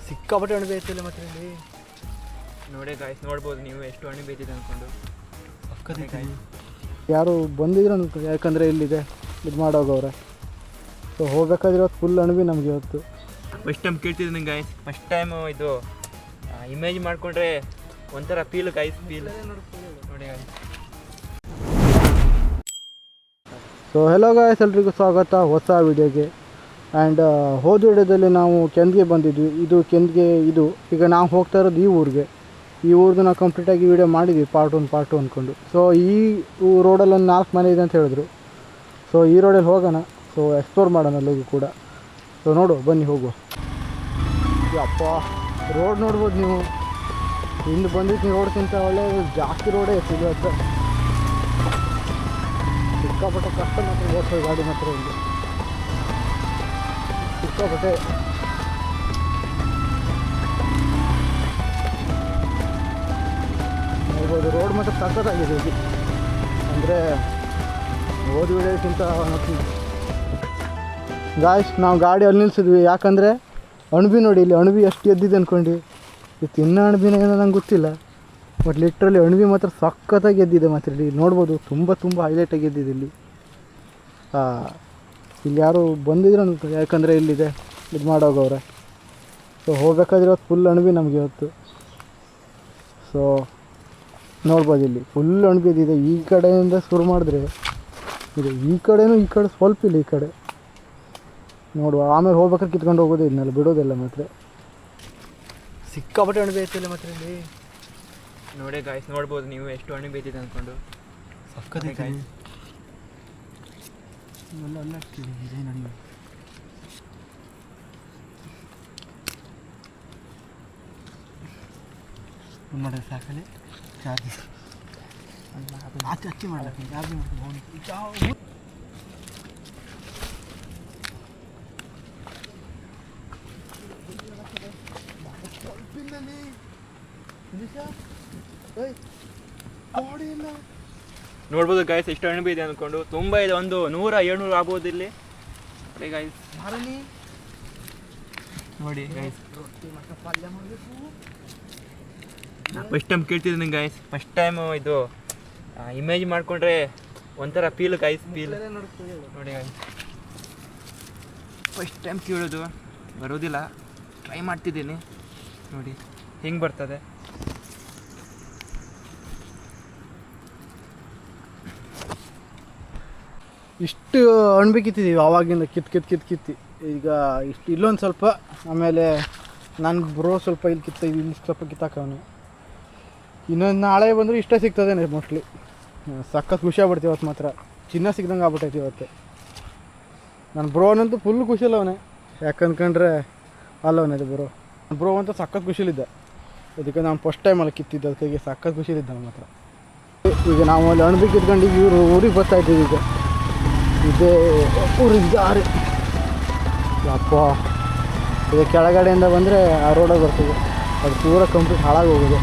ಸಿಕ್ಕಾಪಟ್ಟೆ ಅಣಬೆ ಐತಿಲ್ಲ ಮಾತ್ರ ಇಲ್ಲಿ ನೋಡಿ ಗಾಯ್ಸ್, ನೋಡ್ಬೋದು ನೀವು ಎಷ್ಟು ಹಣ್ಣು ಬೇಯ್ತಿದೆ ಅಂದ್ಕೊಂಡು. ಯಾರು ಬಂದಿದ್ರು ಅನ್ಕೊ, ಯಾಕಂದರೆ ಇಲ್ಲಿದೆ ಇದು ಮಾಡೋಗವ್ರೆ. ಸೊ ಹೋಗ್ಬೇಕಾದ್ರೆ ಇವತ್ತು ಫುಲ್ ಅಣಬಿ ನಮಗೆ ಇವತ್ತು ಫಸ್ಟ್ ಟೈಮ್ ಕೇಳ್ತಿದ್ದೀನಿ ಗಾಯ್ಸ್. ಫಸ್ಟ್ ಟೈಮ್ ಇದು ಇಮೇಜ್ ಮಾಡಿಕೊಂಡ್ರೆ ಒಂಥರ ಫೀಲ್ ಗಾಯ್ಸ್, ಫೀಲ್ ನೋಡಿ ಗಾಯ್ಸ್. ಸೊ ಹೆಲೋ ಗಾಯ್ಸ್, ಎಲ್ರಿಗೂ ಸ್ವಾಗತ ಹೊಸ ವಿಡಿಯೋಗೆ. ಆ್ಯಂಡ್ ಹೋದ ವಿಡಿಯೋದಲ್ಲಿ ನಾವು ಕೆಂದಿಗೆ ಬಂದಿದ್ವಿ. ಇದು ಕೆಂದಿಗೆ ಇದು ಈಗ ನಾವು ಹೋಗ್ತಾ ಇರೋದು ಈ ಊರ್ದು ನಾವು ಕಂಪ್ಲೀಟಾಗಿ ವಿಡಿಯೋ ಮಾಡಿದ್ವಿ ಪಾರ್ಟ್ 1 ಅಂದ್ಕೊಂಡು. ಸೊ ಈ ರೋಡಲ್ಲಿ ಒಂದು 4 ಮನೆ ಇದೆ ಅಂತ ಹೇಳಿದ್ರು. ಸೊ ಈ ರೋಡಲ್ಲಿ ಹೋಗೋಣ, ಸೊ ಎಕ್ಸ್ಪ್ಲೋರ್ ಮಾಡೋಣ ಅಲ್ಲಿಗೂ ಕೂಡ. ಸೊ ನೋಡು ಬನ್ನಿ ಹೋಗುವ. ಅಪ್ಪ ರೋಡ್ ನೋಡ್ಬೋದು ನೀವು, ಹಿಂದೆ ಬಂದಿದ್ದು ರೋಡ್ಗಿಂತ ಒಳ್ಳೆ ಜಾಸ್ತಿ ರೋಡೇ ಇತ್ತು ಇವತ್ತು. ಸಿಕ್ಕಾಪಟ್ಟೆ ಕಷ್ಟ ಮಾತ್ರ ಓಡಿಸೋ ಗಾಡಿ ಮಾತ್ರ ಇಲ್ಲಿ ಸಿಕ್ಕಾಪಟ್ಟೆ. ನೋಡ್ಬೋದು ರೋಡ್ ಮಾತ್ರ ಸಖತ್ತಾಗಿದೆ ಇಲ್ಲಿ, ಅಂದರೆ ಓದಿ ವಿಡಿಯೋಕ್ಕಿಂತ ಗಾಯ್ಸ್. ನಾವು ಗಾಡಿ ಅಲ್ಲಿ ನಿಲ್ಸಿದ್ವಿ, ಯಾಕಂದರೆ ಅಣಬಿ ನೋಡಿ ಇಲ್ಲಿ ಅಣಬಿ ಎಷ್ಟು ಎದ್ದಿದೆ ಅಂದ್ಕೊಂಡು. ಇದು ತಿನ್ನೋ ಅಣಬಿನ ಏನೋ ನಂಗೆ ಗೊತ್ತಿಲ್ಲ, ಬಟ್ ಲಿಟ್ರಲಿ ಅಣಬಿ ಮಾತ್ರ ಸಖತ್ತಾಗಿ ಎದ್ದಿದೆ ಮಾತ್ರ ಇಲ್ಲಿ ನೋಡ್ಬೋದು. ತುಂಬ ಹೈಲೈಟಾಗಿ ಎದ್ದಿದೆ ಇಲ್ಲಿ. ಇಲ್ಲಿ ಯಾರು ಬಂದಿದ್ರು ಅನ್ಕೊ, ಯಾಕಂದರೆ ಇಲ್ಲಿದೆ ಇದು ಮಾಡೋಗವ್ರೆ. ಸೊ ಹೋಗ್ಬೇಕಾದ್ರೆ ಇವತ್ತು ಫುಲ್ ಅಣಬಿ ನಮಗೆ ಇವತ್ತು. ಸೊ ನೋಡ್ಬೋದು ಇಲ್ಲಿ ಫುಲ್ ಅಣಬಿ ಎದ್ದಿದೆ. ಈ ಕಡೆಯಿಂದ ಶುರು ಮಾಡಿದ್ರೆ ಇದು ಈ ಕಡೆನೂ, ಈ ಕಡೆ ಸ್ವಲ್ಪ ಇಲ್ಲ, ಈ ಕಡೆ ನೋಡುವ. ಆಮೇಲೆ ಹೋಗ್ಬೇಕಾದ್ರೆ ಕಿತ್ಕೊಂಡು ಹೋಗೋದು, ಇದನ್ನೆಲ್ಲ ಬಿಡೋದಿಲ್ಲ ಮಾತ್ರ. ಸಿಕ್ಕಾಪಟ್ಟೆ ಅಣಬೆ ಐತಿಲ್ಲ ಮಾತ್ರ ಇಲ್ಲಿ ನೋಡಿ ಗಾಯ್ಸ್, ನೋಡ್ಬೋದು ನೀವು ಎಷ್ಟು ಹಣ್ಣು ಬೇಯ್ತಿದೆ ಅಂದ್ಕೊಂಡು. ಸಕ್ಕತ್ತೆ ಗಾಯ್ಸ್. ಇವೆಲ್ಲ ಅಲ್ಲ ಆಗ್ತಿದೆ ಇದೇ ನೋಡಿ. ನೋಡಿ ಸಾಕಲ್ಲಿ ಚಾರ್ಜ್ ಅಚ್ಚಿ ಮಾಡಕ್ಕೆ ಚಾರ್ಜ್ ಮಾಡ್ತೀನಿ. ನೋಡ್ಬೋದು ಗಾಯ್ಸ್ ಎಷ್ಟು ಹಣ್ಣು ಇದೆ ಅಂದ್ಕೊಂಡು. ತುಂಬ ಇದೆ, ಒಂದು 100-700 ಆಗ್ಬೋದು ಇಲ್ಲಿ ನೋಡಿ ಗಾಯ್ಸ್. ನೋಡಿ ಗಾಯ್ಸ್, ಫಸ್ಟ್ ಟೈಮ್ ಕೇಳ್ತಿದ್ದೀನಿ ಗಾಯ್ಸ್. ಫಸ್ಟ್ ಟೈಮ್ ಇದು ಇಮೇಜ್ ಮಾಡಿಕೊಂಡ್ರೆ ಒಂಥರ ಫೀಲ್ ಗಾಯ್ಸ್, ಫೀಲ್ ನೋಡಿ ಗಾಯ್ಸ್. ಫಸ್ಟ್ ಟೈಮ್ ಕೇಳೋದು, ಬರೋದಿಲ್ಲ, ಟ್ರೈ ಮಾಡ್ತಿದ್ದೀನಿ ನೋಡಿ ಹೆಂಗೆ ಬರ್ತದೆ. ಇಷ್ಟು ಅಣಬೆ ಕಿತ್ತಿದ್ದೀವಿ ಆವಾಗಿಂದ, ಕಿತ್ತಿ ಈಗ ಇಷ್ಟು ಇಲ್ಲೊಂದು ಸ್ವಲ್ಪ, ಆಮೇಲೆ ನನಗೆ ಬ್ರೋ ಸ್ವಲ್ಪ ಇಲ್ಲಿ ಕಿತ್ತಿದ್ದೀವಿ, ಇಲ್ಲಿ ಸ್ವಲ್ಪ ಕಿತ್ತಾಕವನು. ಇನ್ನೊಂದು ನಾಳೆ ಬಂದರೆ ಇಷ್ಟೇ ಸಿಗ್ತದೆ ಮೋಸ್ಟ್ಲಿ. ಸಖತ್ ಖುಷಿ ಆಗ್ಬಿಡ್ತೀವಿ ಇವತ್ತು ಮಾತ್ರ, ಚಿನ್ನ ಸಿಗ್ದಂಗೆ ಆಗ್ಬಿಟ್ಟೈತಿ ಇವತ್ತು. ನನ್ನ ಬ್ರೋನಂತೂ ಫುಲ್ ಖುಷಿಯಲ್ಲವನೇ, ಯಾಕಂದ್ಕೊಂಡ್ರೆ ಅಲ್ಲವನೇ ಅದು ಬ್ರೋ ಅಂತೂ ಸಖತ್ ಖುಷಿಲಿದ್ದೆ. ಅದಕ್ಕೆ ನಾನು ಫಸ್ಟ್ ಟೈಮ್ ಅಲ್ಲಿ ಕಿತ್ತಿದ್ದೆ, ಅದಕ್ಕೆ ಸಖತ್ ಖುಷಿಲಿದ್ದೆ ನಮ್ಮ ಹತ್ರ. ಈಗ ನಾವು ಅಲ್ಲಿ ಅಣಬೆ ಕಿತ್ಕೊಂಡು ಇವರು ಊರಿಗೆ ಬರ್ತಾಯಿದ್ದೀವಿ. ಈಗ ಇದೇ ಊರಿಗೆ ದಾರಿ. ಅಪ್ಪ ಈಗ ಕೆಳಗಡೆಯಿಂದ ಬಂದರೆ ಆ ರೋಡಾಗಿ ಬರ್ತದೆ, ಅದು ಪೂರ ಕಂಪ್ಲೀಟ್ ಹಾಳಾಗಿ ಹೋಗಿದೆ.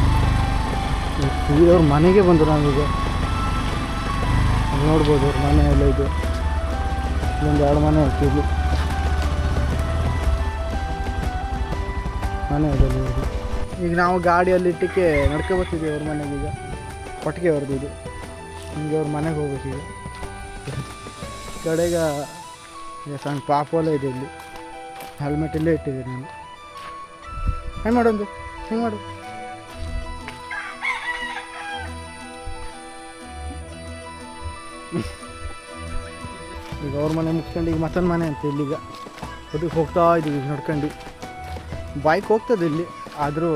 ಅವ್ರ ಮನೆಗೆ ಬಂದರು ನಾವೀಗ. ನೋಡ್ಬೋದು ಅವ್ರ ಮನೆ ಎಲ್ಲ ಇದೆ, ಇಲ್ಲೊಂದು 2 ಮನೆ ಆಗ್ತಿದ್ವಿ, ಮನೆ ಇದೆ. ಈಗ ನಾವು ಗಾಡಿಯಲ್ಲಿ ಇಟ್ಟಕ್ಕೆ ನಡ್ಕೊಬರ್ತಿದ್ದೀವಿ ಅವ್ರ ಮನೆಗೆ. ಈಗ ಕೊಟ್ಟಿಗೆ ಅವ್ರದ್ದು ಇದು, ಹಿಂಗೆ ಅವ್ರ ಮನೆಗೆ ಹೋಗ್ಬೇಕು. ಈಗ ಕಡೆಗೆ ಸಣ್ಣ ಪಾಪೋಲೆ ಇದೆ ಇಲ್ಲಿ, ಹೆಲ್ಮೆಟ್ ಇಲ್ಲೇ ಇಟ್ಟಿದ್ದೀನಿ ನಾನು. ಹೆಂಗೆ ಮಾಡೋದು, ಹೆಂಗೆ ಮಾಡು. ಈಗ ಅವ್ರ ಮನೆ ಮುಗಿಸ್ಕೊಂಡು ಈಗ ಮತ್ತೊಂದು ಮನೆ ಅಂತ ಇಲ್ಲಿಗ ಅದಕ್ಕೆ ಹೋಗ್ತಾ ಇದ್ದೀವಿ ನಡ್ಕೊಂಡು. ಬೈಕ್ ಹೋಗ್ತದೆ ಇಲ್ಲಿ, ಆದರೂ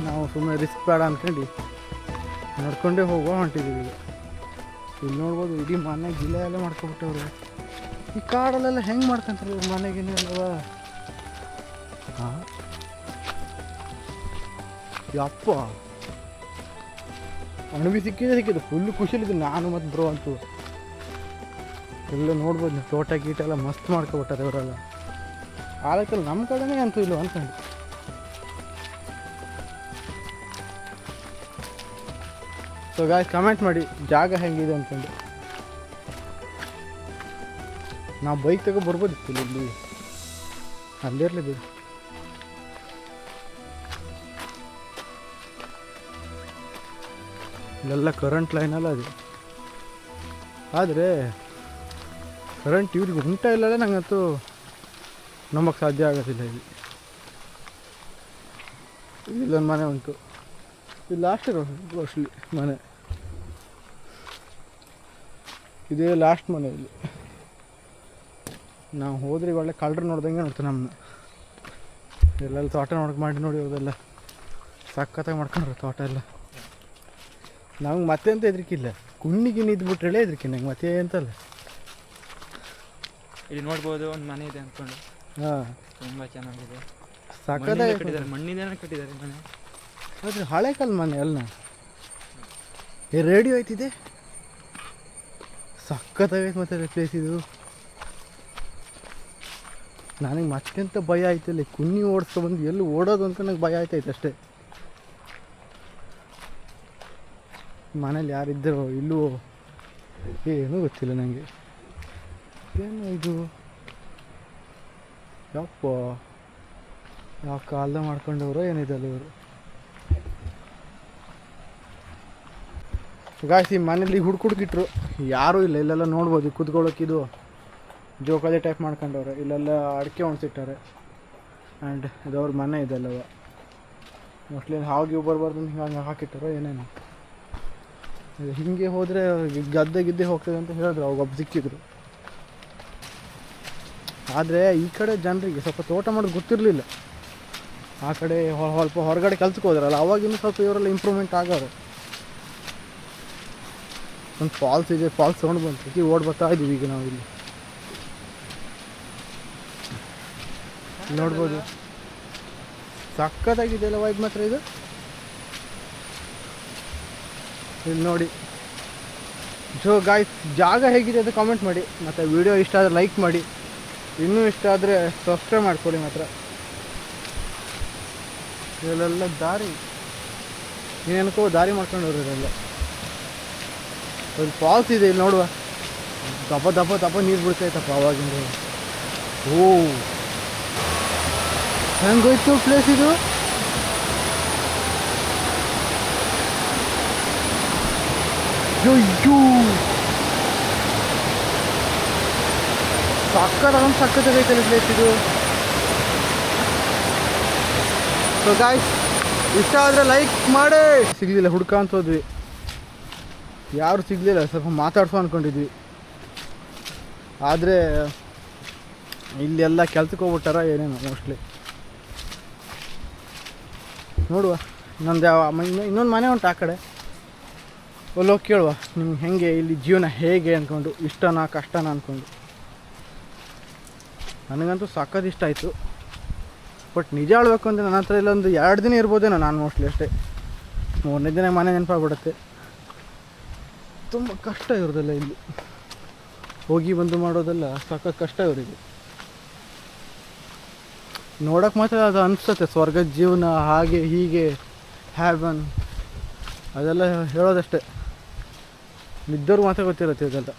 ನಾವು ಸುಮ್ಮನೆ ರಿಸ್ಕ್ ಬೇಡ ಅಂದ್ಕೊಂಡು ನಡ್ಕೊಂಡೇ ಹೊಂಟಿದ್ದೀವಿ ಈಗ. ಇಲ್ಲಿ ನೋಡ್ಬೋದು ಇಡೀ ಮನೆ ಗಿಲೆ ಎಲ್ಲ ಮಾಡ್ಕೊಬಿಟ್ಟವ್ರು. ಈ ಕಾಡಲ್ಲೆಲ್ಲ ಹೆಂಗೆ ಮಾಡ್ಕೊಂತಾರೆ ಇವ್ರು ಮನೆಗೇನೆಲ್ಲವ. ಹಾಂ ಯಪ್ಪ ಅಣಬಿ ಸಿಕ್ಕಿದೆ ಫುಲ್ ಖುಷಿಲಿದ್ದು ನಾನು ಮತ್ತು ಬ್ರೋ ಅಂತೂ. ಎಲ್ಲ ನೋಡ್ಬೋದು ನೀವು, ತೋಟ ಗೀಟ ಎಲ್ಲ ಮಸ್ತ್ ಮಾಡ್ಕೊಬಿಟ್ಟಾರೆ ಇವರೆಲ್ಲ. ಆಲಕ್ಕಲ್ಲಿ ನಮ್ಮ ಕಡೆನೇ ಅಂತೂ ಇಲ್ಲ ಅಂದ್ಕೊಂಡು. ಸೊ ಗಾಯ್ಸ್ ಕಮೆಂಟ್ ಮಾಡಿ ಜಾಗ ಹೆಂಗಿದೆ ಅಂದ್ಕೊಂಡು. ನಾವು ಬೈಕ್ ತಗೋ ಬರ್ಬೋದಿತ್ತು ಇಲ್ಲಿ, ಅಲ್ಲೇ ಇರಲಿ ಬಿಡು. ಇಲ್ಲೆಲ್ಲ ಕರೆಂಟ್ ಲೈನಲ್ಲ ಅದು, ಆದರೆ ಕರೆಂಟ್ ಇವ್ರಿಗೆ ಉಂಟ ಇಲ್ಲಲ್ಲ ನಂಗಂತೂ ನಂಬಕ್ಕೆ ಸಾಧ್ಯ ಆಗೋದಿಲ್ಲ. ಇಲ್ಲೊಂದು ಮನೆ ಉಂಟು, ಇದು ಲಾಸ್ಟ್ ಇರೋದು ಮೋಸ್ಟ್ಲಿ ಮನೆ, ಇದೇ ಲಾಸ್ಟ್ ಮನೆ ಇಲ್ಲಿ. ನಾವು ಹೋದ್ರೆ ಒಳ್ಳೆ ಕಳ್ಳರು ನೋಡ್ದಂಗೆ ನೋಡ್ತಾರೆ ನಮ್ಮನ್ನ. ಎಲ್ಲೆಲ್ಲ ತೋಟ ಮಾಡಿ ನೋಡಿ ಅವ್ರದೆಲ್ಲ ಸಖತ್ತಾಗಿ ಮಾಡ್ಕೊಂಡ್ರೆ ತೋಟ ಎಲ್ಲ. ನಮ್ಗೆ ಮತ್ತೆ ಅಂತ ಹೆದರಿಕಿಲ್ಲ, ಕುಣ್ಣಿಗೆ ಇದ್ಬಿಟ್ರೆ ಹೆದರಿಕೆ ನಂಗೆ ಮತ್ತೆ ಅಂತಲ್ಲ. ಇಲ್ಲಿ ನೋಡ್ಬೋದು ಒಂದು ಮನೆ ಇದೆ ಅಂದ್ಕೊಂಡು. ಹಾಂ, ತುಂಬ ಚೆನ್ನಾಗಿದೆ, ಸಖತ್ತಾಗಿ ಕಟ್ಟಿದ್ದಾರೆ, ಮಣ್ಣಿಂದನೇ ಕಟ್ಟಿದ್ದಾರೆ ಮನೆ. ಆದರೆ ಹಳೆ ಕಾಲ ಮನೆ ಅಲ್ಲ. ರೇಡಿಯೋ ಐತಿದೆ, ಸಖತ್ತಾಗೈತೆ ಮತ್ತೆ ಪ್ಲೇಸ್ ಇದು. ನನಗೆ ಮತ್ತೆಂತ ಭಯ ಆಯ್ತಲ್ಲಿ, ಕುನ್ನಿ ಓಡಿಸ್ಕೊಬಂದು ಎಲ್ಲಿ ಓಡೋದು ಅಂತ ನನಗೆ ಭಯ ಆಯ್ತಾಯ್ತು ಅಷ್ಟೇ. ಮನೇಲಿ ಯಾರಿದ್ದರೋ ಇಲ್ಲವೋ ಏನೂ ಗೊತ್ತಿಲ್ಲ ನನಗೆ. ಏನು ಇದು ಯಪ್ಪ, ಯಾವ ಕಾಲದ ಮಾಡ್ಕೊಂಡವರು ಏನಿದಲ್ಲ ಇವರು. ಗಾಯ್ಸ್, ಈ ಮನೇಲಿ ಹುಡ್ಕಿಟ್ರು ಯಾರೂ ಇಲ್ಲ. ಇಲ್ಲೆಲ್ಲ ನೋಡ್ಬೋದು ಕುತ್ಕೊಳ್ಳೋಕೆ ಇದು ಜೋಕಾಲಿ ಟೈಪ್ ಮಾಡ್ಕೊಂಡವ್ರೆ. ಇಲ್ಲೆಲ್ಲ ಅಡಿಕೆ ಒಣಸಿಟ್ಟಾರೆ. ಆ್ಯಂಡ್ ಇದವ್ರ ಮನೆ ಇದೆಲ್ಲವ ಮೋಸ್ಟ್ಲಿ ಹಾಗೆ ಬರಬಾರ್ದು ಅಂತ ಹಿಂಗೆ ಹಾಕಿಟ್ಟಾರೋ ಏನೇನು. ಹಿಂಗೆ ಹೋದರೆ ಗಿದ್ದೆ ಹೋಗ್ತದೆ ಅಂತ ಹೇಳಿದ್ರು, ಅವಾಗ ಒಬ್ಬ ಸಿಕ್ಕಿದ್ರು. ಆದರೆ ಈ ಕಡೆ ಜನರಿಗೆ ಸ್ವಲ್ಪ ತೋಟ ಮಾಡೋದು ಗೊತ್ತಿರಲಿಲ್ಲ. ಆ ಕಡೆ ಸ್ವಲ್ಪ ಹೊರಗಡೆ ಕೆಲ್ಸಕ್ಕೆ ಹೋದ್ರಲ್ಲ, ಅವಾಗಿನ್ನೂ ಸ್ವಲ್ಪ ಇವರೆಲ್ಲ ಇಂಪ್ರೂವ್ಮೆಂಟ್ ಆಗೋರು. ಒಂದು ಫಾಲ್ಸ್ ಇದೆ, ಫಾಲ್ಸ್ ಸೌಂಡ್ ಬಂತು, ಓಡ್ ಬರ್ತಾ ಇದ್ದೀವಿ ಈಗ ನಾವು ಇಲ್ಲಿ. ನೋಡ್ಬೋದು ಸಖತ್ತಾಗಿದೆಯಲ್ಲ ವೈಬ್ ಮಾತ್ರ ಇದು. ಇಲ್ಲಿ ನೋಡಿ. ಸೊ ಗಾಯ್ಸ್, ಜಾಗ ಹೇಗಿದೆ ಅಂತ ಕಾಮೆಂಟ್ ಮಾಡಿ, ಮತ್ತು ವಿಡಿಯೋ ಇಷ್ಟ ಆದರೆ ಲೈಕ್ ಮಾಡಿ, ಇನ್ನೂ ಇಷ್ಟ ಆದರೆ ಸಬ್ಸ್ಕ್ರೈಬ್ ಮಾಡ್ಕೊಳ್ಳಿ ಮಾತ್ರ. ಇಲ್ಲೆಲ್ಲ ದಾರಿ ನೀನೇನಕ್ಕೋ ದಾರಿ ಮಾಡ್ಕೊಂಡವ್ರು ಇರಲ್ಲ. ಒಂದು ಫಾಲ್ಸ್ ಇದೆ ಇಲ್ಲಿ ನೋಡುವ, ದಪ್ಪ ನೀರು ಬಿಡ್ತೈತಪ್ಪ ಅವಾಗಿಂದ. ಓ, ಹೆಂಗೋಯ್ತು ಪ್ಲೇಸ್ ಇದು. ಅಯ್ಯೋ, ಸಕ್ಕತ್ತಾಗೈತಲ್ಲ ಪ್ಲೇಸ್ ಇದು. ಸೊ ಗಾಯ್ಸ್, ಇಷ್ಟ ಆದರೆ ಲೈಕ್ ಮಾಡಿ. ಸಿಗಲಿಲ್ಲ, ಹುಡ್ಕಂತ ಹೋದ್ವಿ, ಯಾರು ಸಿಗಲಿಲ್ಲ. ಸ್ವಲ್ಪ ಮಾತಾಡ್ಸೋ ಅಂದ್ಕೊಂಡಿದ್ವಿ, ಆದರೆ ಇಲ್ಲೆಲ್ಲ ಕೆಲ್ಸಕ್ಕೆ ಹೋಗ್ಬಿಟ್ಟಾರ ಏನೇನು ಮೋಸ್ಟ್ಲಿ. ನೋಡುವ, ಇನ್ನೊಂದು ಮನೆ ಉಂಟು ಆ ಕಡೆ, ಅಲ್ಲೋಗಿ ಕೇಳುವ ನಿಮ್ಗೆ ಹೇಗೆ ಇಲ್ಲಿ ಜೀವನ ಹೇಗೆ ಅಂದ್ಕೊಂಡು, ಇಷ್ಟನಾ ಕಷ್ಟನಾ ಅಂದ್ಕೊಂಡು. ನನಗಂತೂ ಸಖತ್ ಇಷ್ಟ ಆಯಿತು. ಬಟ್ ನಿಜ ಹೇಳ್ಬೇಕು ಅಂದರೆ ನನ್ನ ಹತ್ರ ಇಲ್ಲೊಂದು 2 ದಿನ ಇರ್ಬೋದೇನೋ ನಾನು ಮೋಸ್ಟ್ಲಿ ಅಷ್ಟೇ. 3ನೇ ದಿನ ಮನೆ ನೆನಪಾಗ್ಬಿಡುತ್ತೆ. ತುಂಬ ಕಷ್ಟ ಇವ್ರದೆಲ್ಲ ಇಲ್ಲಿ ಹೋಗಿ ಬಂದು ಮಾಡೋದೆಲ್ಲ ಸಖತ್ ಕಷ್ಟ ಇವರಿಗೆ. ನೋಡೋಕೆ ಮಾತ್ರ ಅದು ಅನಿಸುತ್ತೆ ಸ್ವರ್ಗದ ಜೀವನ ಹಾಗೆ ಹೀಗೆ ಹ್ಯಾವನ್, ಅದೆಲ್ಲ ಹೇಳೋದಷ್ಟೇ. ಇದ್ದವ್ರು ಮಾತ್ರ ಗೊತ್ತಿರುತ್ತೆ ಇದೆಲ್ಲ.